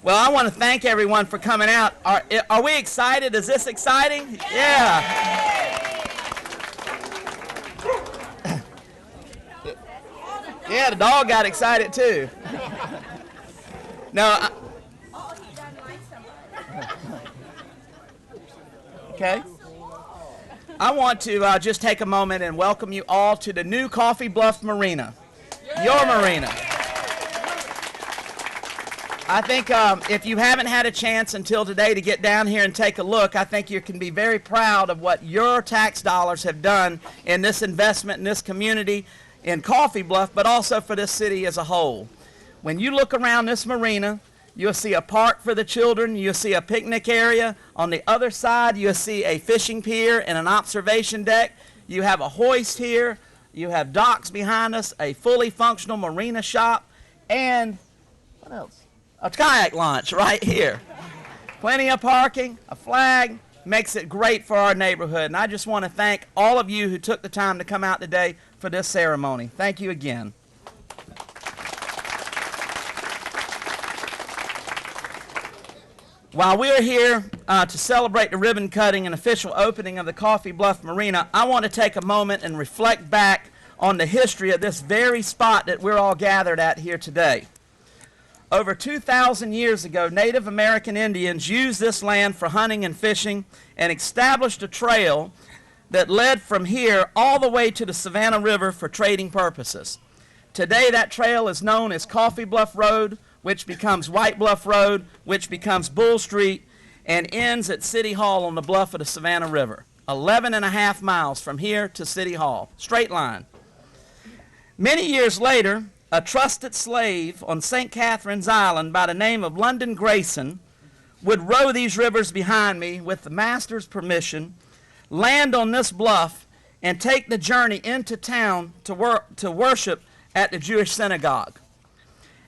Well, I want to thank everyone for coming out. Are we excited? Is this exciting? Yeah. Yeah, the dog got excited too. No. Okay. I want to just take a moment and welcome you all to the new Coffee Bluff Marina, your marina. I think if you haven't had a chance until today to get down here and take a look, I think you can be very proud of what your tax dollars have done in this investment in this community in Coffee Bluff, but also for this city as a whole. When you look around this marina, you'll see a park for the children, you'll see a picnic area. On the other side, you'll see a fishing pier and an observation deck. You have a hoist here, you have docks behind us, a fully functional marina shop, and what else? A kayak launch right here. Plenty of parking, a flag, makes it great for our neighborhood. And I just want to thank all of you who took the time to come out today for this ceremony. Thank you again. While we're here to celebrate the ribbon cutting and official opening of the Coffee Bluff Marina, I want to take a moment and reflect back on the history of this very spot that we're all gathered at here today. Over 2,000 years ago, Native American Indians used this land for hunting and fishing and established a trail that led from here all the way to the Savannah River for trading purposes. Today, that trail is known as Coffee Bluff Road, which becomes White Bluff Road, which becomes Bull Street, and ends at City Hall on the bluff of the Savannah River. 11.5 miles from here to City Hall, straight line. Many years later, a trusted slave on St. Catherine's Island by the name of London Grayson would row these rivers behind me with the master's permission, land on this bluff, and take the journey into town to worship at the Jewish synagogue.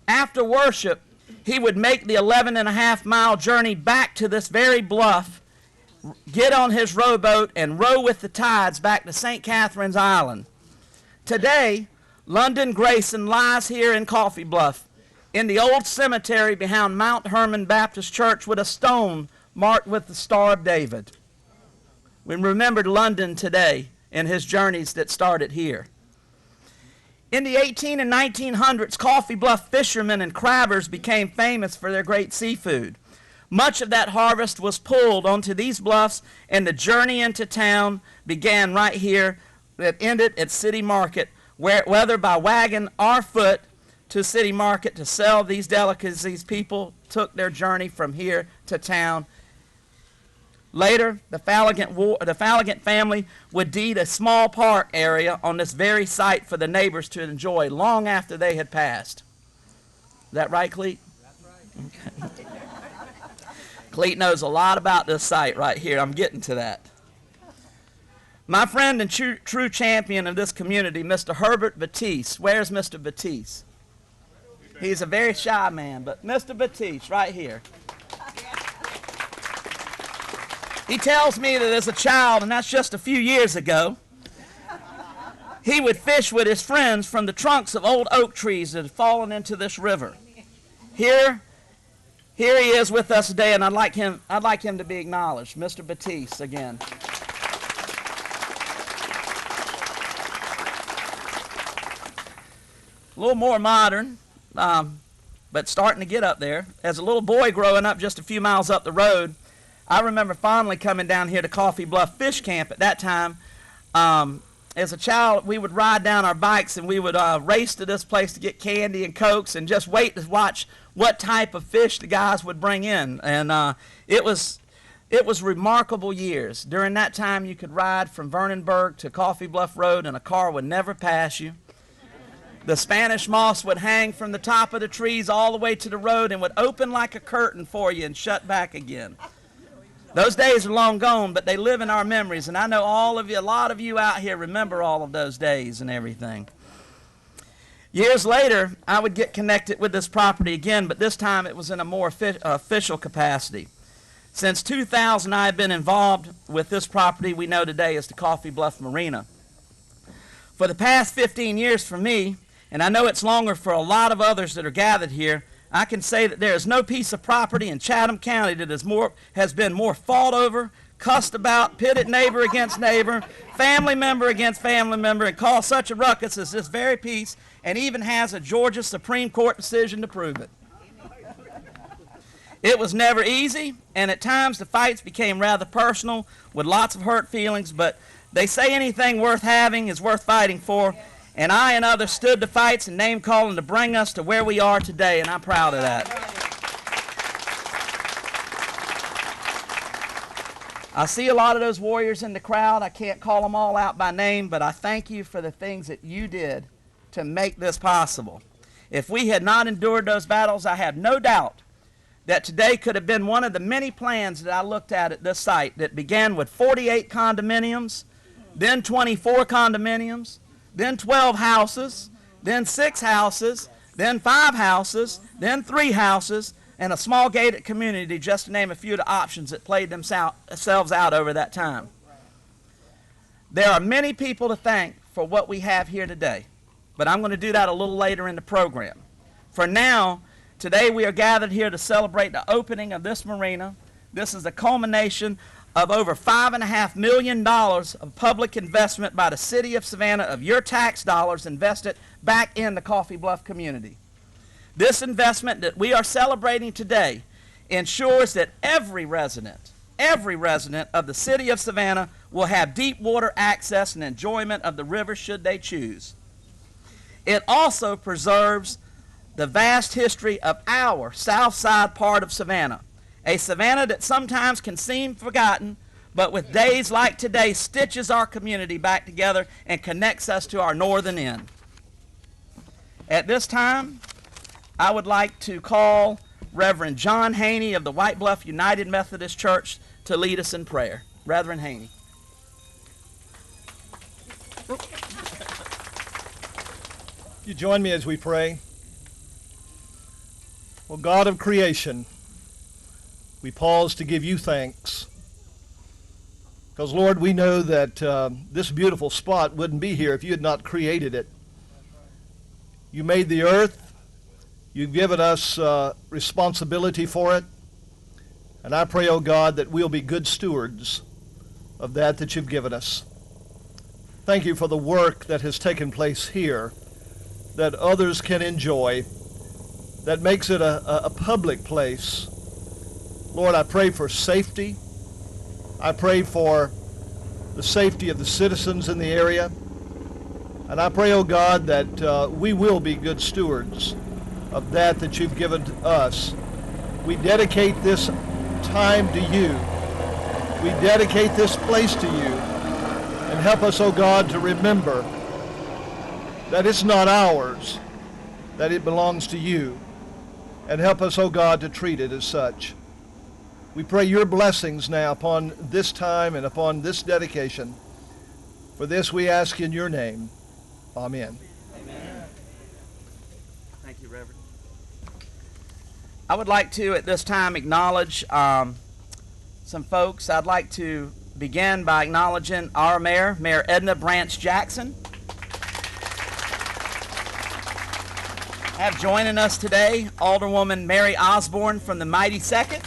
After worship, he would make the 11.5-mile journey back to this very bluff, get on his rowboat, and row with the tides back to St. Catherine's Island. Today, London Grayson lies here in Coffee Bluff in the old cemetery behind Mount Hermon Baptist Church with a stone marked with the Star of David. We remembered London today and his journeys that started here. In the 1800s and 1900s, Coffee Bluff fishermen and crabbers became famous for their great seafood. Much of that harvest was pulled onto these bluffs, and the journey into town began right here that ended at City Market, whether by wagon or foot to City Market to sell these delicacies. People took their journey from here to town. Later, the Falligant family would deed a small park area on this very site for the neighbors to enjoy long after they had passed. Is that right, Cleet? That's right. Okay. Cleet knows a lot about this site right here. I'm getting to that. My friend and true champion of this community, Mr. Herbert Batiste. Where's Mr. Batiste? He's a very shy man, but Mr. Batiste, right here. He tells me that as a child, and that's just a few years ago, he would fish with his friends from the trunks of old oak trees that had fallen into this river. Here he is with us today, and I'd like him to be acknowledged. Mr. Batiste again. A little more modern, but starting to get up there. As a little boy growing up just a few miles up the road, I remember fondly coming down here to Coffee Bluff Fish Camp at that time. As a child, we would ride down our bikes and we would race to this place to get candy and Cokes and just wait to watch what type of fish the guys would bring in. And it was remarkable years. During that time, you could ride from Vernonburg to Coffee Bluff Road and a car would never pass you. The Spanish moss would hang from the top of the trees all the way to the road and would open like a curtain for you and shut back again. Those days are long gone, but they live in our memories, and I know all of you, a lot of you out here remember all of those days and everything. Years later, I would get connected with this property again, but this time it was in a more official capacity. Since 2000, I have been involved with this property we know today as the Coffee Bluff Marina. For the past 15 years for me, and I know it's longer for a lot of others that are gathered here, I can say that there is no piece of property in Chatham County that has been more fought over, cussed about, pitted neighbor against neighbor, family member against family member, and caused such a ruckus as this very piece, and even has a Georgia Supreme Court decision to prove it. It was never easy, and at times the fights became rather personal with lots of hurt feelings, but they say anything worth having is worth fighting for, and I and others stood the fights and name calling to bring us to where we are today, and I'm proud of that. I see a lot of those warriors in the crowd. I can't call them all out by name, but I thank you for the things that you did to make this possible. If we had not endured those battles, I have no doubt that today could have been one of the many plans that I looked at this site that began with 48 condominiums, then 24 condominiums, then 12 houses, then 6 houses, then 5 houses, then 3 houses, and a small gated community, just to name a few of the options that played themselves out over that time. There are many people to thank for what we have here today, but I'm going to do that a little later in the program. For now, today we are gathered here to celebrate the opening of this marina. This is the culmination of over $5.5 million of public investment by the city of Savannah, of your tax dollars invested back in the Coffee Bluff community. This investment that we are celebrating today ensures that every resident of the city of Savannah will have deep water access and enjoyment of the river should they choose. It also preserves the vast history of our south side part of Savannah, a Savannah that sometimes can seem forgotten, but with days like today stitches our community back together and connects us to our northern end. At this time, I would like to call Reverend John Haney of the White Bluff United Methodist Church to lead us in prayer. Reverend Haney. You join me as we pray. Well, God of creation, we pause to give you thanks. Because, Lord, we know that this beautiful spot wouldn't be here if you had not created it. You made the earth. You've given us responsibility for it. And I pray, oh God, that we'll be good stewards of that you've given us. Thank you for the work that has taken place here that others can enjoy, that makes it a public place. Lord, I pray for safety. I pray for the safety of the citizens in the area. And I pray, oh God, that we will be good stewards of that you've given to us. We dedicate this time to you. We dedicate this place to you. And help us, oh God, to remember that it's not ours, that it belongs to you. And help us, oh God, to treat it as such. We pray your blessings now upon this time and upon this dedication. For this we ask in your name. Amen. Amen. Thank you, Reverend. I would like to, at this time, acknowledge some folks. I'd like to begin by acknowledging our mayor, Mayor Edna Branch Jackson. Have joining us today Alderwoman Mary Osborne from the Mighty Second.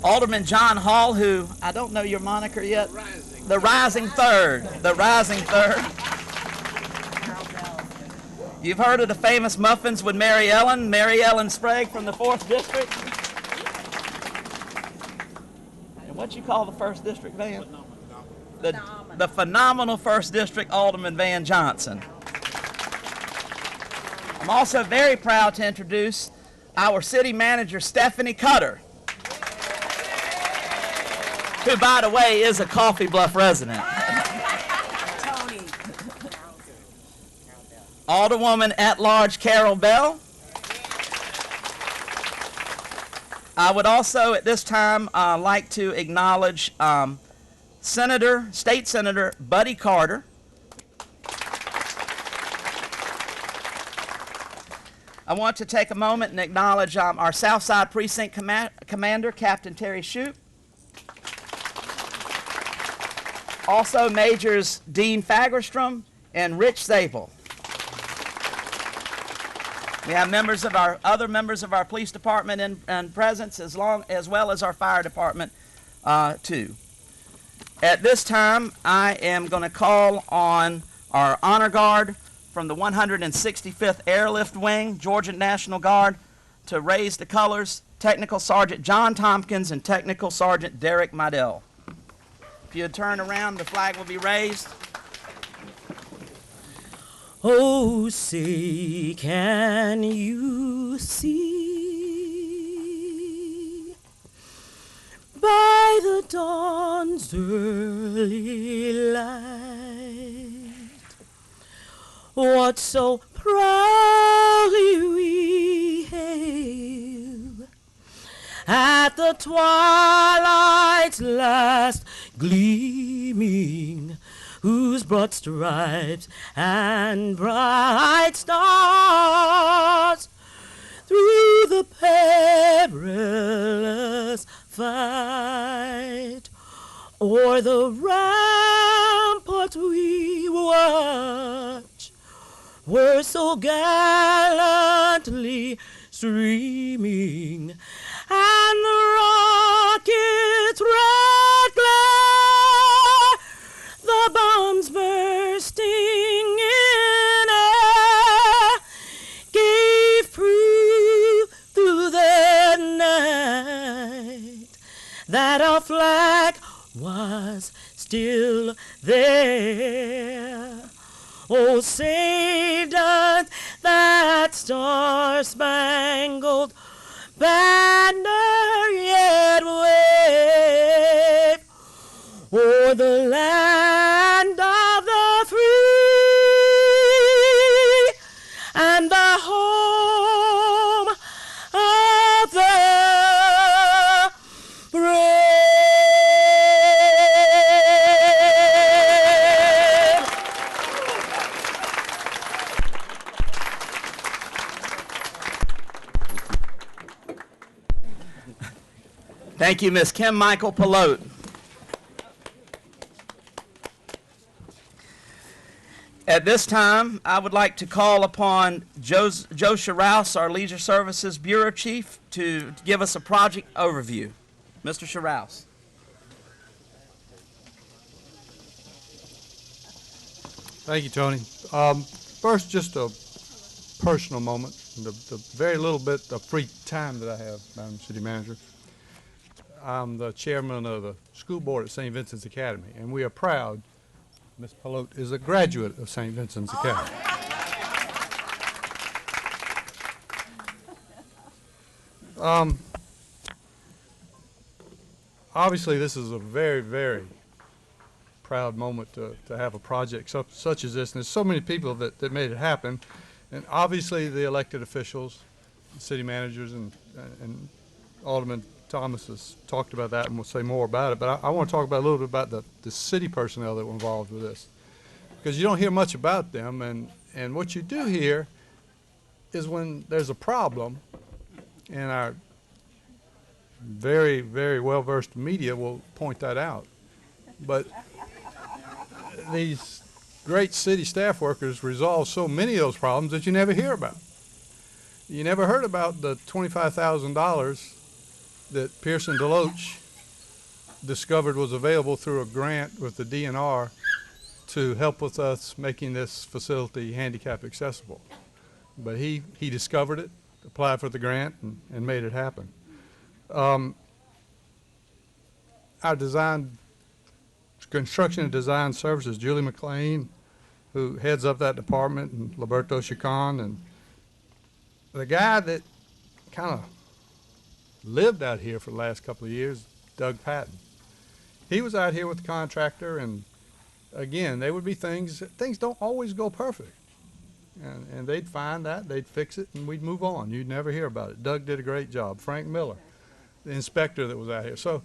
Alderman John Hall, who, I don't know your moniker yet. The Rising Third. The Rising Third. You've heard of the famous muffins with Mary Ellen Sprague from the 4th District. And what you call the 1st District, Van? The phenomenal 1st District Alderman Van Johnson. I'm also very proud to introduce our city manager, Stephanie Cutter, who, by the way, is a Coffee Bluff resident. Alderwoman at Large Carol Bell. I would also at this time like to acknowledge State Senator Buddy Carter. I want to take a moment and acknowledge our Southside Precinct Commander, Captain Terry Shoup. Also, Majors Dean Fagerstrom and Rich Sable. We have other members of our police department in presence, as well as our fire department too. At this time, I am going to call on our honor guard from the 165th Airlift Wing, Georgia National Guard, to raise the colors, Technical Sergeant John Tompkins and Technical Sergeant Derek Midell. If you turn around, the flag will be raised. Oh, say, can you see by the dawn's early light what so proudly we hailed at the twilight's last gleaming, whose broad stripes and bright stars through the perilous fight o'er the ramparts we watch were so gallantly streaming, and the rocket's red glare, the bombs bursting in air, gave proof through the night that our flag was still there. Oh, say does that star-spangled banner yet wave o'er the land of the free and the home of the brave? Thank you, Ms. Kim Michael Pelote. At this time, I would like to call upon Joe Shearouse, our Leisure Services Bureau Chief, to give us a project overview. Mr. Shearouse. Thank you, Tony. First, just a personal moment, the very little bit of free time that I have, Madam City Manager. I'm the chairman of the school board at St. Vincent's Academy, and we are proud Ms. Pelote is a graduate of St. Vincent's Academy. Obviously, this is a very, very proud moment to have a project such as this, and there's so many people that made it happen, and obviously the elected officials, the city managers, and Alderman Thomas has talked about that, and we'll say more about it, but I want to talk about a little bit about the city personnel that were involved with this, because you don't hear much about them, and what you do hear is when there's a problem, and our very, very well-versed media will point that out, but these great city staff workers resolve so many of those problems that you never hear about. You never heard about the $25,000 that Pearson Deloach discovered was available through a grant with the DNR to help with us making this facility handicap accessible. But he discovered it, applied for the grant, and made it happen. Our construction and design services, Julie McLean, who heads up that department, and Roberto Chacon, and the guy that kind of lived out here for the last couple of years, Doug Patton. He was out here with the contractor, and again, there would be things don't always go perfect. And they'd find that, they'd fix it, and we'd move on. You'd never hear about it. Doug did a great job. Frank Miller, the inspector that was out here. So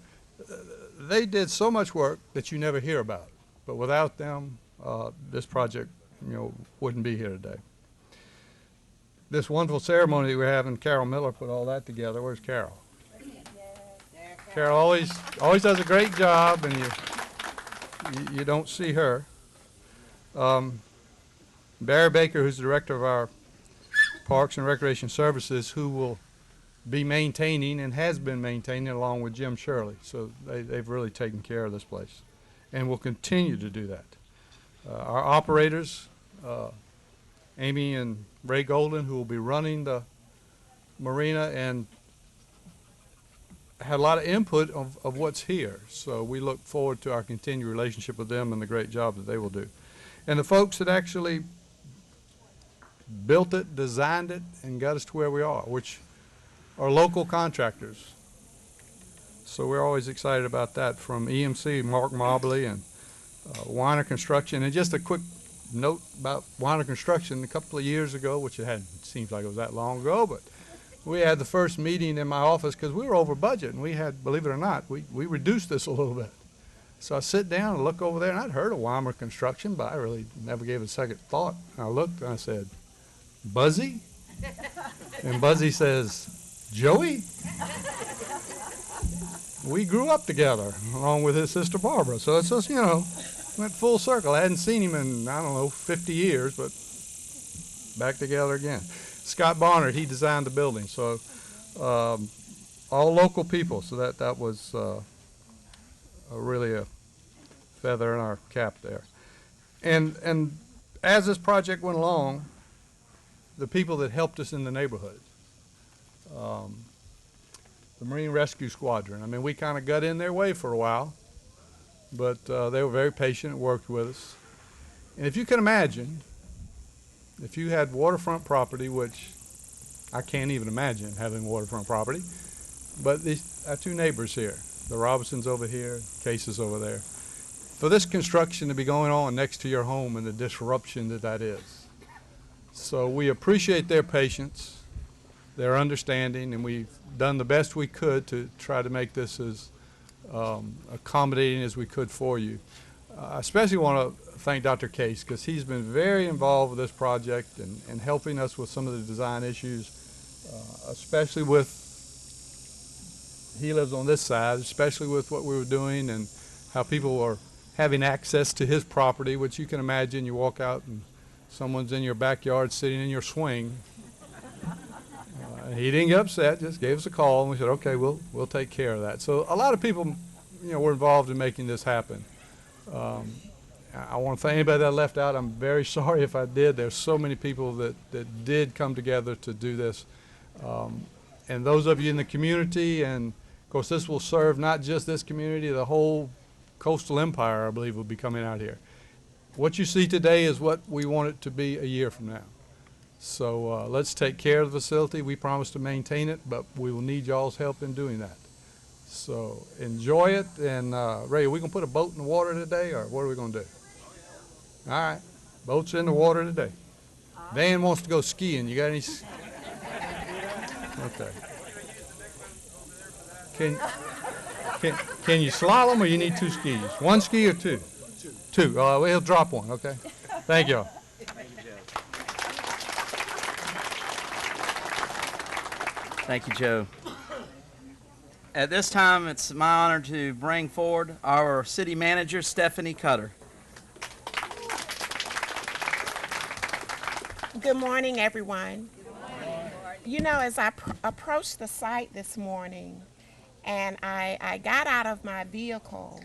they did so much work that you never hear about. But without them, this project, wouldn't be here today. this wonderful ceremony that we're having, Carol Miller put all that together. Where's Carol? Carol always does a great job, and you don't see her. Barry Baker, who's the director of our Parks and Recreation Services, who will be maintaining and has been maintaining along with Jim Shirley. So they've really taken care of this place and will continue to do that. Our operators, Amy and Ray Golden, who will be running the marina and had a lot of input of what's here. So we look forward to our continued relationship with them and the great job that they will do. And the folks that actually built it, designed it, and got us to where we are, which are local contractors. So we're always excited about that, from EMC, Mark Mobley, and Weiner Construction. And just a quick note about Weiner Construction. A couple of years ago, which it seems like it was that long ago, but we had the first meeting in my office because we were over budget, and we had, believe it or not, we reduced this a little bit. So I sit down and look over there, and I'd heard of Weiner Construction, but I really never gave it a second thought. And I looked and I said, Buzzy? And Buzzy says, Joey? We grew up together along with his sister Barbara. So it's just, went full circle. I hadn't seen him in, 50 years, but back together again. Scott Barnard, he designed the building. So all local people. So that was really a feather in our cap there. And as this project went along, the people that helped us in the neighborhood, the Marine Rescue Squadron. I mean, we kind of got in their way for a while, but they were very patient and worked with us. And if you can imagine, if you had waterfront property, which I can't even imagine having waterfront property, but our two neighbors here, the Robinsons over here, Cases over there, for this construction to be going on next to your home and the disruption that is. So we appreciate their patience, their understanding, and we've done the best we could to try to make this as accommodating as we could for you. I especially want to thank Dr. Case, because he's been very involved with this project and helping us with some of the design issues, especially with, he lives on this side, especially with what we were doing and how people were having access to his property, which you can imagine. You walk out and someone's in your backyard sitting in your swing. He didn't get upset, just gave us a call, and we said, okay, we'll take care of that. So a lot of people, were involved in making this happen. I want to thank anybody that I left out. I'm very sorry if I did. There's so many people that did come together to do this. And those of you in the community, and of course this will serve not just this community, the whole coastal empire, I believe, will be coming out here. What you see today is what we want it to be a year from now. So let's take care of the facility. We promise to maintain it, but we will need y'all's help in doing that. So enjoy it. And Ray, are we going to put a boat in the water today, or what are we going to do? All right. Boat's in the water today. Dan wants to go skiing. You got any? Okay. Can you slalom, or you need two skis? One ski or two? Two. Well, he'll drop one, okay? Thank y'all. Thank you, Joe. At this time, it's my honor to bring forward our city manager, Stephanie Cutter. Good morning, everyone. As I approached the site this morning and I got out of my vehicle,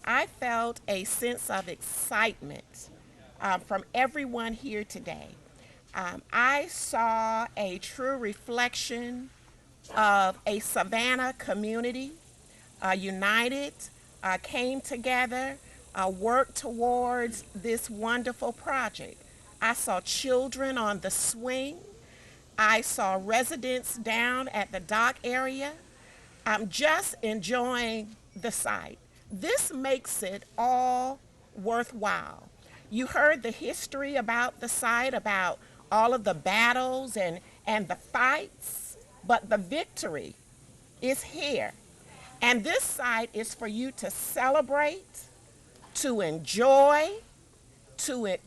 I felt a sense of excitement from everyone here today. I saw a true reflection of a Savannah community, united, came together, worked towards this wonderful project. I saw children on the swing. I saw residents down at the dock area. I'm just enjoying the site. This makes it all worthwhile. You heard the history about the site, about all of the battles and the fights, but the victory is here. And this site is for you to celebrate, to enjoy, to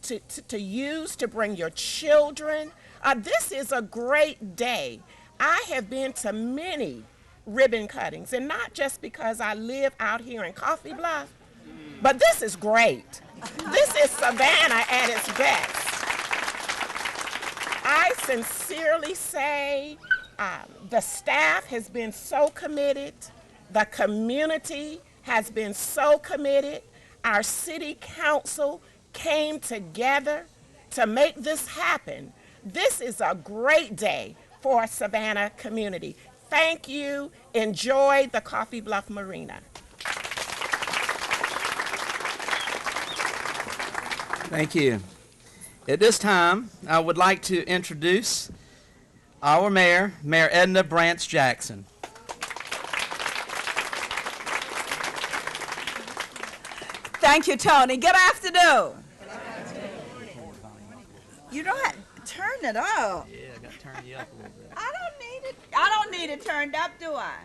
use to bring your children, This is a great day. I have been to many ribbon cuttings, and not just because I live out here in Coffee Bluff, but this is great. This is Savannah at its best. I sincerely say the staff has been so committed. The community has been so committed. Our city council came together to make this happen. This is a great day for our Savannah community. Thank you. Enjoy the Coffee Bluff Marina. Thank you. At this time, I would like to introduce our mayor, Mayor Edna Branch Jackson. Thank you, Tony. Good afternoon. You don't have turn it up. Yeah, I got to turn you up a little bit. I don't need it turned up, do I?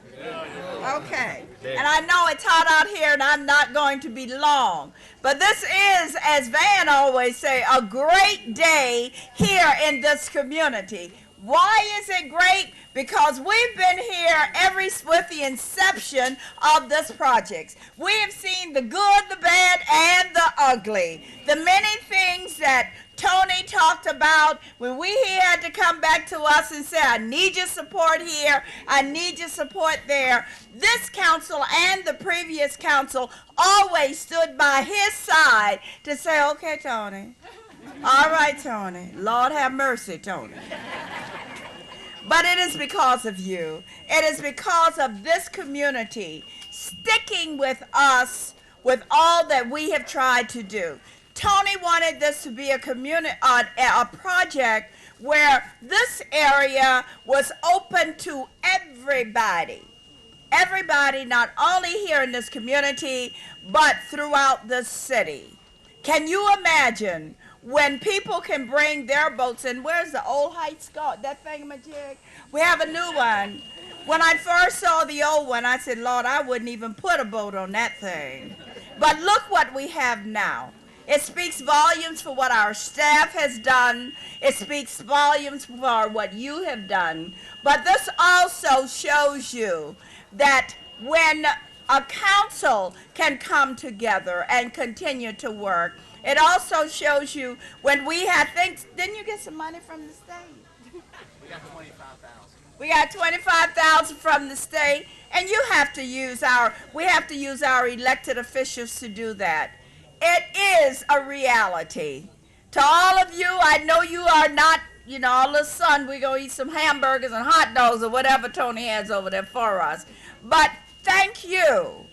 Okay. And I know it's hot out here and I'm not going to be long. But this is, as Van always say, a great day here in this community. Why is it great? Because we've been here with the inception of this project. We have seen the good, the bad, and the ugly. The many things that Tony talked about when he had to come back to us and say, I need your support here, I need your support there. This council and the previous council always stood by his side to say, okay, Tony. All right, Tony. Lord have mercy, Tony. But it is because of you. It is because of this community sticking with us with all that we have tried to do. Tony wanted this to be a project where this area was open to everybody. Everybody, not only here in this community, but throughout the city. Can you imagine when people can bring their boats in? Where's the old heights go? That thingamajig? We have a new one. When I first saw the old one, I said, Lord, I wouldn't even put a boat on that thing. But look what we have now. It speaks volumes for what our staff has done. It speaks volumes for what you have done. But this also shows you that when a council can come together and continue to work, it also shows you when we had things. Didn't you get some money from the state? We got 25,000. We got 25,000 from the state, and we have to use our elected officials to do that. It is a reality. To all of you, I know you are not, all of a sudden we're going to eat some hamburgers and hot dogs or whatever Tony has over there for us. But thank you.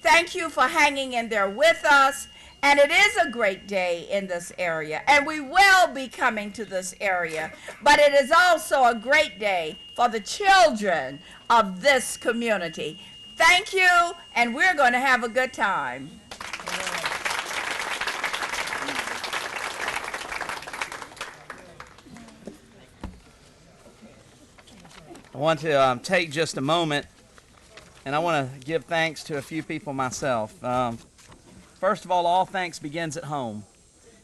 Thank you for hanging in there with us. And it is a great day in this area, and we will be coming to this area. But it is also a great day for the children of this community. Thank you, and we're going to have a good time. I want to take just a moment, and I want to give thanks to a few people myself. First of all thanks begins at home.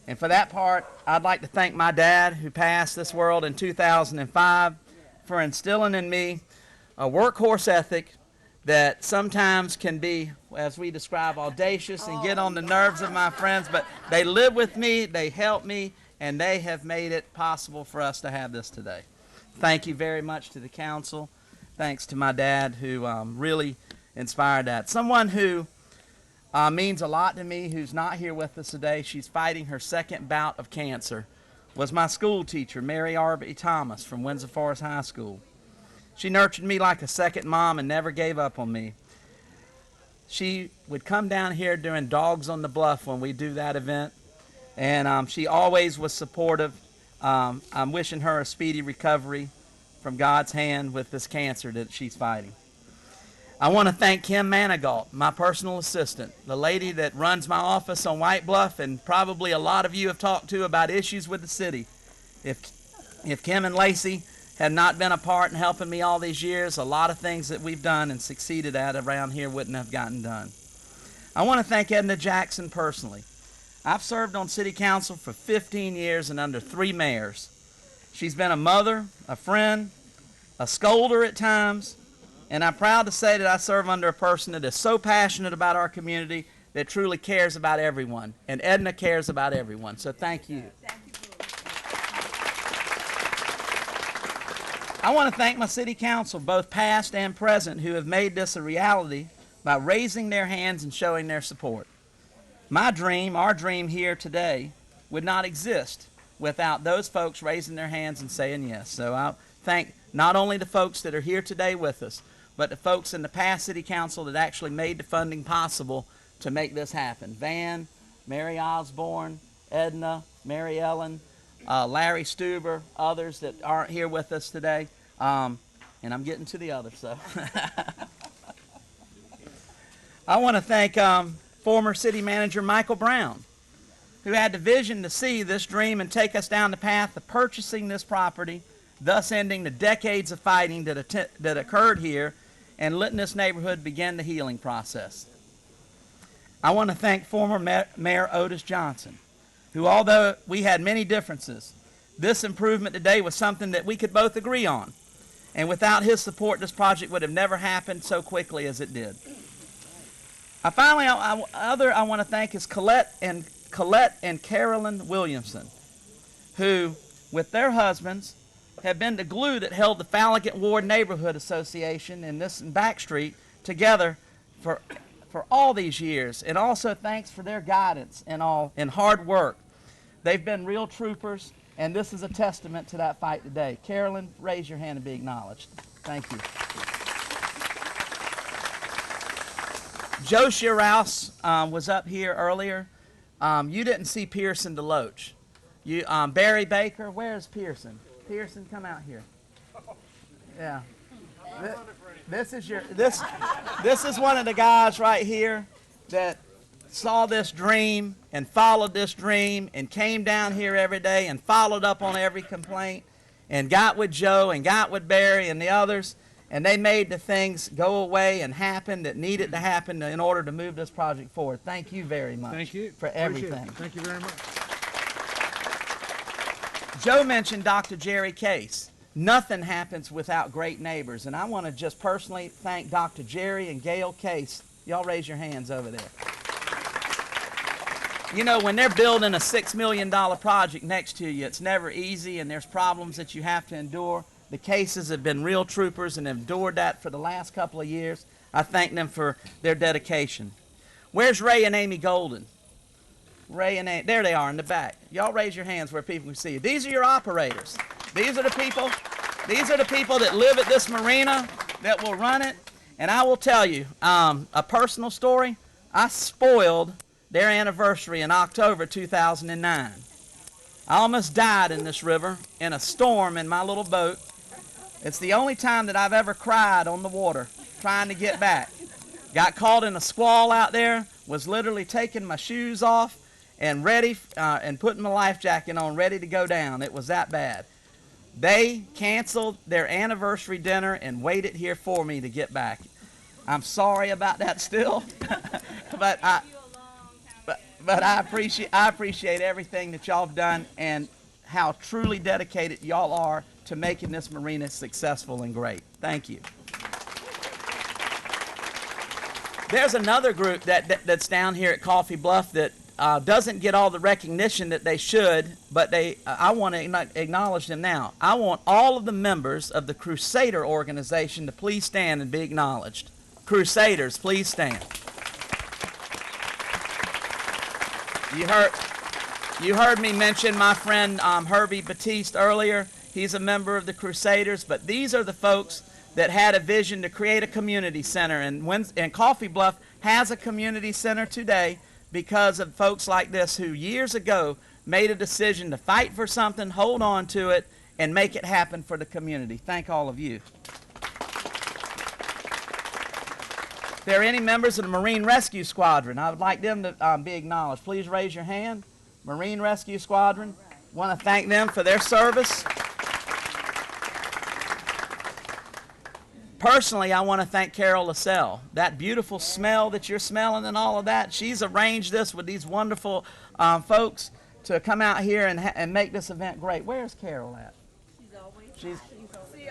And for that part, I'd like to thank my dad, who passed this world in 2005, for instilling in me a workhorse ethic that sometimes can be, as we describe, audacious and get on the nerves of my friends. But they live with me, they help me, and they have made it possible for us to have this today. Thank you very much to the council. Thanks to my dad, who really inspired that. Someone who means a lot to me, who's not here with us today, she's fighting her second bout of cancer, was my school teacher, Mary Arby Thomas from Windsor Forest High School. She nurtured me like a second mom and never gave up on me. She would come down here during Dogs on the Bluff when we do that event, and she always was supportive. I'm wishing her a speedy recovery from God's hand with this cancer that she's fighting. I want to thank Kim Manigault, my personal assistant, the lady that runs my office on White Bluff, and probably a lot of you have talked to about issues with the city. If Kim and Lacey had not been a part in helping me all these years, a lot of things that we've done and succeeded at around here wouldn't have gotten done. I want to thank Edna Jackson personally. I've served on city council for 15 years and under 3 mayors. She's been a mother, a friend, a scolder at times, and I'm proud to say that I serve under a person that is so passionate about our community that truly cares about everyone. And Edna cares about everyone. So thank you. I want to thank my city council, both past and present, who have made this a reality by raising their hands and showing their support. My dream, our dream here today, would not exist without those folks raising their hands and saying yes. So I thank not only the folks that are here today with us, but the folks in the past city council that actually made the funding possible to make this happen. Van, Mary Osborne, Edna, Mary Ellen, Larry Stuber, others that aren't here with us today. And I'm getting to the others, so. I want to thank former city manager Michael Brown, who had the vision to see this dream and take us down the path of purchasing this property, thus ending the decades of fighting that occurred here and letting this neighborhood begin the healing process. I want to thank former Mayor Otis Johnson, who, although we had many differences, this improvement today was something that we could both agree on. And without his support, this project would have never happened so quickly as it did. I want to thank is Colette and Carolyn Williamson, who, with their husbands, have been the glue that held the Falligat Ward Neighborhood Association and this Back Street together for all these years. And also thanks for their guidance and hard work. They've been real troopers, and this is a testament to that fight today. Carolyn, raise your hand and be acknowledged. Thank you. Joe Shearouse was up here earlier. You didn't see Pearson DeLoach. Barry Baker, where's Pearson? Pearson, come out here. Yeah. This is one of the guys right here that saw this dream and followed this dream and came down here every day and followed up on every complaint and got with Joe and got with Barry and the others, and they made the things go away and happen that needed to happen in order to move this project forward. Thank you very much. Thank you for everything. Thank you very much. Joe mentioned Dr. Jerry Case. Nothing happens without great neighbors, and I want to just personally thank Dr. Jerry and Gail Case. Y'all raise your hands over there. You know, when they're building a $6 million project next to you, it's never easy, and there's problems that you have to endure. The Cases have been real troopers and have endured that for the last couple of years. I thank them for their dedication. Where's Ray and Amy Golden? Ray and Amy, there they are in the back. Y'all raise your hands where people can see you. These are your operators. These are the people that live at this marina, that will run it. And I will tell you a personal story. I spoiled their anniversary in October 2009. I almost died in this river in a storm in my little boat. It's the only time that I've ever cried on the water trying to get back. Got caught in a squall out there, was literally taking my shoes off and ready and putting my life jacket on, ready to go down. It was that bad. They canceled their anniversary dinner and waited here for me to get back. I'm sorry about that still, but I appreciate everything that y'all have done and how truly dedicated y'all are to making this marina successful and great. Thank you. There's another group that's down here at Coffee Bluff that doesn't get all the recognition that they should, but I want to acknowledge them now. I want all of the members of the Crusader organization to please stand and be acknowledged. Crusaders, please stand. You heard me mention my friend Herbie Batiste earlier. He's a member of the Crusaders, but these are the folks that had a vision to create a community center, and Coffee Bluff has a community center today because of folks like this who years ago made a decision to fight for something, hold on to it, and make it happen for the community. Thank all of you. If there are any members of the Marine Rescue Squadron, I would like them to be acknowledged. Please raise your hand. Marine Rescue Squadron. Want to thank them for their service. Personally, I want to thank Carol LaSalle. That beautiful smell that you're smelling and all of that, she's arranged this with these wonderful folks to come out here and make this event great. Where's Carol at?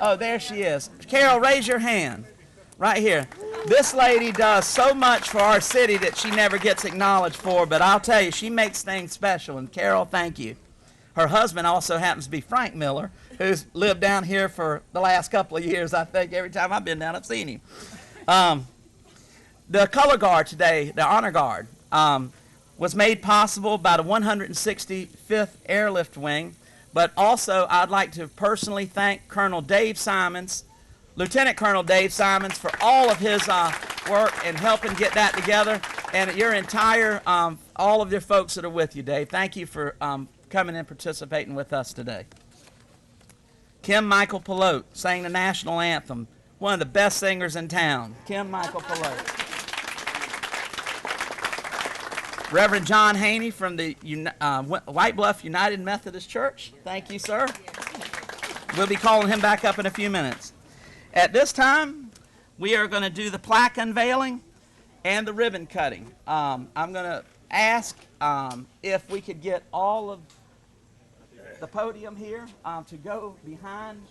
Oh, there she is. Carol, raise your hand. Right here. This lady does so much for our city that she never gets acknowledged for, but I'll tell you, she makes things special. And Carol, thank you. Her husband also happens to be Frank Miller, who's lived down here for the last couple of years, I think. Every time I've been down, I've seen him. The color guard today, the honor guard, was made possible by the 165th Airlift Wing. But also, I'd like to personally thank Colonel Dave Simons, Lieutenant Colonel Dave Simons, for all of his work and helping get that together, and your entire, all of your folks that are with you, Dave. Thank you for coming and participating with us today. Kim Michael Pelote sang the national anthem, one of the best singers in town. Kim Michael Pelote. Reverend John Haney from the White Bluff United Methodist Church. Thank you, sir. We'll be calling him back up in a few minutes. At this time, we are going to do the plaque unveiling and the ribbon cutting. I'm going to ask if we could get all of the podium here to go behind,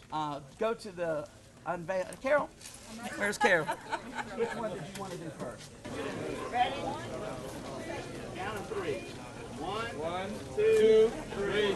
go to the unveil. Carol? Where's Carol? Which one did you want to do first? Ready? Down in 3. 1, 2, 3.